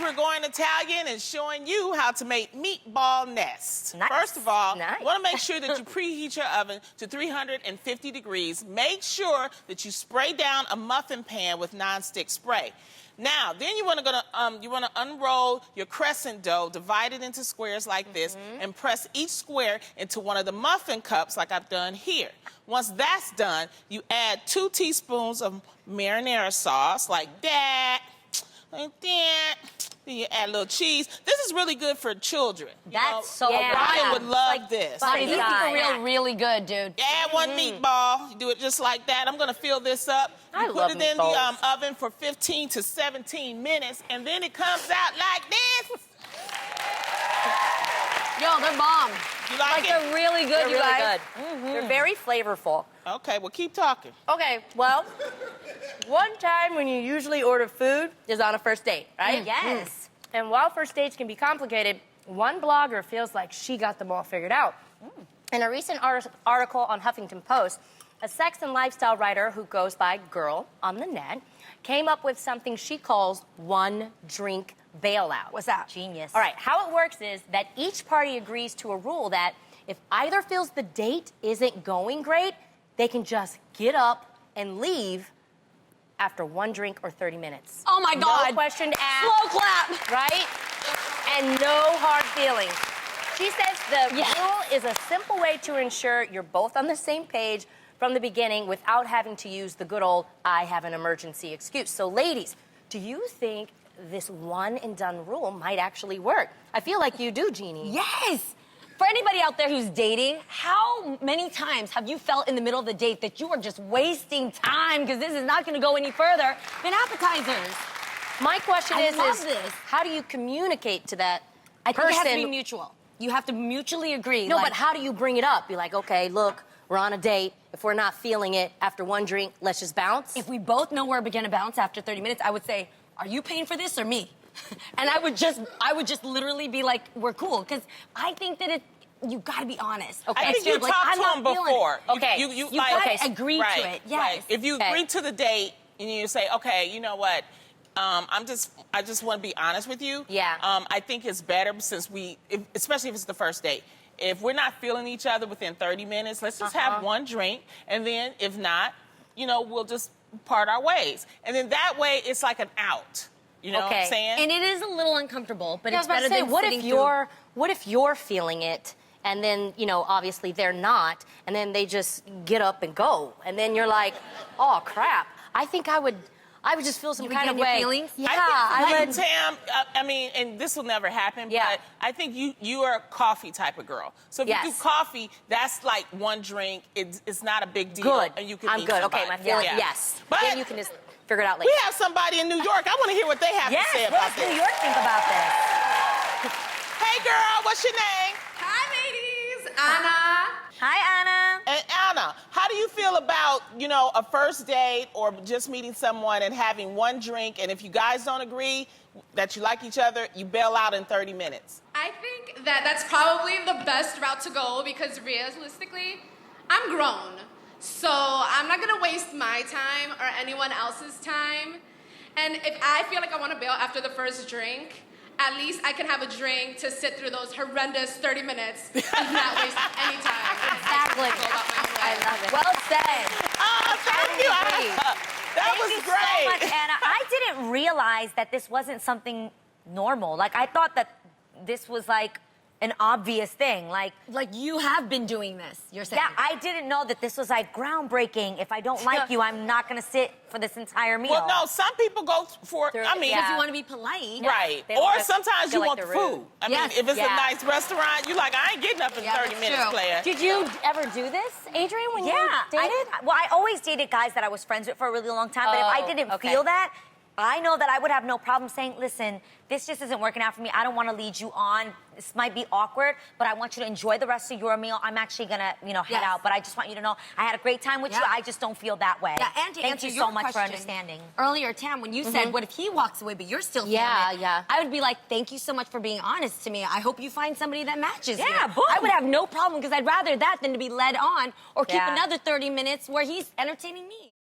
we're going Italian and showing you how to make meatball nests. Nice. First of all, Nice. you want to make sure that you preheat your oven to 350 degrees. Make sure that you spray down a muffin pan with nonstick spray. Now, then you want to unroll your crescent dough, divide it into squares like this, and press each square into one of the muffin cups like I've done here. Once that's done, you add 2 teaspoons of marinara sauce like that, like that. Then you add a little cheese. This is really good for children. That's so Ryan good. would love this. Body This is size. really good, dude. Add 1 meatball. You do it just like that. I'm going to fill this up. I You love put it in meatballs. the oven for 15 to 17 minutes, and then it comes out like this. Yo, they're bomb. You like it? They're really good, They're you really guys. good. They're very flavorful. Okay, well, keep talking. Okay, well, one time when you usually order food is on a first date, right? Yes. And while first dates can be complicated, one blogger feels like she got them all figured out. In a recent article on Huffington Post, a sex and lifestyle writer who goes by Girl on the net came up with something she calls one drink bailout. What's that? Genius. All right, how it works is that each party agrees to a rule that if either feels the date isn't going great, they can just get up and leave after 1 drink or 30 minutes. Oh my God. No question asked. Slow clap. Right? And no hard feelings. She says the rule is a simple way to ensure you're both on the same page from the beginning without having to use the good old I have an emergency excuse. So ladies, do you think this one and done rule might actually work? I feel like you do, Jeannie. Yes. For anybody out there who's dating, how many times have you felt in the middle of the date that you are just wasting time because this is not going to go any further than appetizers? My question I is love this. how do you communicate to that I think person? it has to be mutual. You have to mutually agree. No, like, but how do you bring it up? Be like, okay, look, we're on a date. If we're not feeling it after 1 drink, let's just bounce. if we both know we're going to bounce after 30 minutes, I would say, are you paying for this or me? And I would just literally be like, we're cool. Because I think that you got to be honest. Okay. I think you Like, talked I'm to not him feeling it. before. Okay. You like, gotta agree to it. Yes. Right. If you Okay. agree to the date and you say, okay, you know what, I just want to be honest with you. Yeah. I think it's better since especially if it's the first date. If we're not feeling each other within 30 minutes, let's just have 1 drink, and then if not, we'll just part our ways. And then that way, it's like an out. You know what I'm saying? And it is a little uncomfortable, but I it's was about better to say, than what sitting if what if you're feeling it, and then obviously they're not, and then they just get up and go, and then you're like, oh crap. I think I would just feel some You would kind get of in your way. feelings? Yeah, I would. Tam, I mean, and this will never happen, Yeah. but I think you are a coffee type of girl. So if you do coffee, that's like 1 drink. It's not a big deal. Good. And you can I'm meet good. somebody. Okay, my feeling, Yeah. yes. But then you can just figure it out later. we have somebody in New York. I want to hear what they have to say Yes, about what does this. New York think about this? Hey, girl, what's your name? Hi, ladies. Anna. Hi, Anna. And Anna, how do you feel about, a first date or just meeting someone and having 1 drink, and if you guys don't agree that you like each other, you bail out in 30 minutes? I think that that's probably the best route to go because realistically, I'm grown. So I'm not going to waste my time or anyone else's time. And if I feel like I want to bail after the first drink, at least I can have a drink to sit through those horrendous 30 minutes and not waste any time. Exactly. Go about my way. I love it. Well said. Oh, thank you. That Thank was you great. so much, Anna. I didn't realize that this wasn't something normal. Like, I thought that this was like an obvious thing. Like you have been doing this, you're saying. yeah, I didn't know that this was like groundbreaking. If I don't like you, I'm not going to sit for this entire meal. Well, no, some people go for, I mean, Because you want to be polite. right. They don't Or just sometimes feel you like want the they're food. rude. I Yes. mean, if it's Yeah. a nice restaurant, you're like, I ain't getting up in 30 that's minutes, true. player. Did you ever do this, Adrian, when you dated? I always dated guys that I was friends with for a really long time, but if I didn't feel that, I know that I would have no problem saying, listen, this just isn't working out for me. I don't want to lead you on. This might be awkward, but I want you to enjoy the rest of your meal. I'm actually going to, head out, but I just want you to know I had a great time with you. I just don't feel that way. Yeah, and to Thank answer you your so much for question, understanding. Earlier, Tam, when you said, what if he walks away, but you're still feeling it? Yeah. I would be like, thank you so much for being honest to me. I hope you find somebody that matches you. Yeah, boom. I would have no problem because I'd rather that than to be led on or keep Yeah. another 30 minutes where he's entertaining me.